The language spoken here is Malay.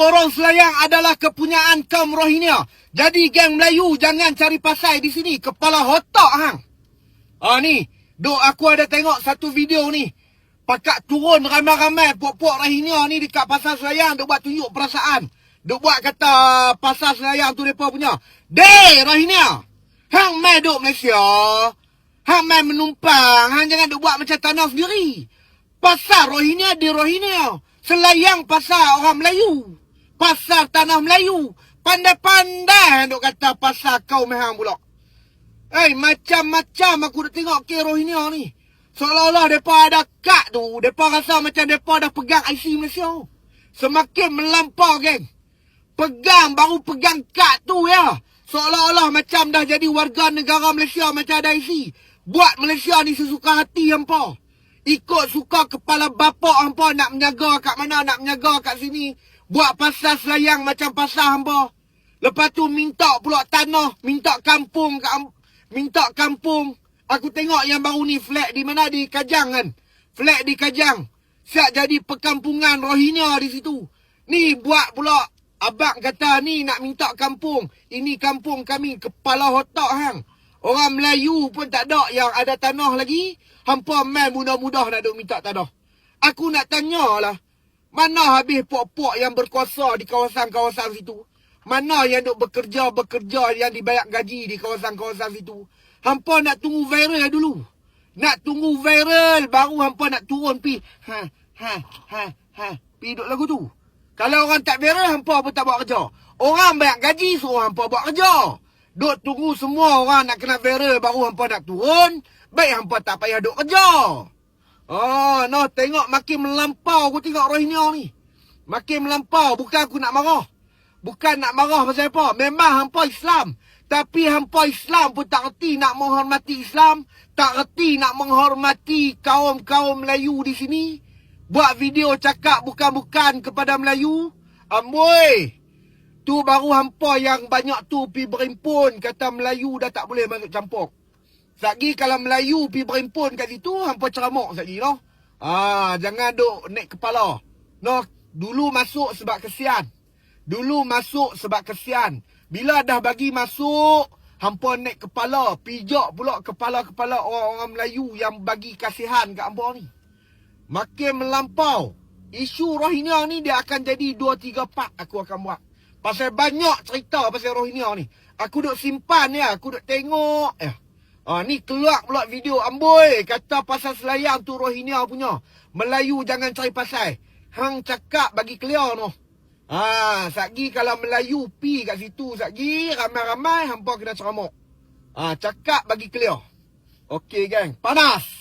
borong selayang adalah kepunyaan kaum Rohingya. Jadi geng Melayu jangan cari pasal di sini. Kepala otak hang. Ni. Duk aku ada tengok satu video ni. Pakak turun ramai-ramai puak-puak Rohingya ni dekat pasar selayang. Duk buat tunjuk perasaan. Duk buat kata pasar selayang tu mereka punya. Dey Rohingya. Hang mai duk Malaysia. Hang mai menumpang. Hang jangan duk buat macam tanah sendiri. Pasar Rohingya di Rohingya. Selayang pasar orang Melayu. Pasar tanah Melayu. Pandai-pandai duk kata pasar kaum hang pula. Macam-macam aku dah tengok ke Rohingya ni. Seolah-olah mereka ada kad tu. Mereka rasa macam mereka dah pegang IC Malaysia. Semakin melampau geng. Baru pegang kad tu ya. Seolah-olah macam dah jadi warga negara Malaysia macam ada IC. Buat Malaysia ni sesuka hati hampa. Ikut suka kepala bapak hampa nak menjaga kat mana, nak menjaga kat sini. Buat pasar selayang macam pasar hampa. Lepas tu minta pula tanah, minta kampung. Aku tengok yang baru ni flat di mana, di Kajang kan. Flat di Kajang. Siap jadi perkampungan Rohingya di situ. Ni buat pula, abang kata ni nak minta kampung. Ini kampung kami, kepala otak hang. Orang Melayu pun tak ada yang ada tanah lagi. Hampa main mudah-mudah nak duk minta tanah. Aku nak tanyalah. Mana habis puak-puak yang berkuasa di kawasan-kawasan situ? Mana yang duk bekerja yang dibayar gaji di kawasan-kawasan situ? Hampa nak tunggu viral dulu. Nak tunggu viral baru hampa nak turun pi. Pi duk lagu tu. Kalau orang tak viral hampa pun tak buat kerja. Orang bayar gaji suruh hampa buat kerja. Duk tunggu semua orang nak kena viral baru hampa nak turun. Baik hampa tak payah duk kerja. Tengok makin melampau aku tengok Rohingya ni. Makin melampau. Bukan aku nak marah. Bukan nak marah pasal apa. Memang hampa Islam. Tapi hampa Islam pun tak reti nak menghormati Islam. Tak reti nak menghormati kaum-kaum Melayu di sini. Buat video cakap bukan-bukan kepada Melayu. Amboi. Tu baru hampa yang banyak tu pi berimpun. Kata Melayu dah tak boleh masuk campur. Lagi kalau Melayu pi berimpun kat situ, hampa ceramok lagi noh. Jangan duk naik kepala. Noh, dulu masuk sebab kesian. Bila dah bagi masuk, hampa naik kepala, pijak pula kepala-kepala orang-orang Melayu yang bagi kasihan kat hampa ni. Makin melampau. Isu Rohingya ni dia akan jadi 2-3 part aku akan buat. Pasal banyak cerita pasal Rohingya ni. Aku duk simpan ya, aku duk tengok ya. Ni keluar pula video amboi. Kata pasal selayang tu Rohingya punya. Melayu jangan cari pasal. Hang cakap bagi clear noh. Satgi kalau Melayu pi kat situ satgi ramai-ramai hampa kena ceramok. Cakap bagi clear. Okey geng, panas.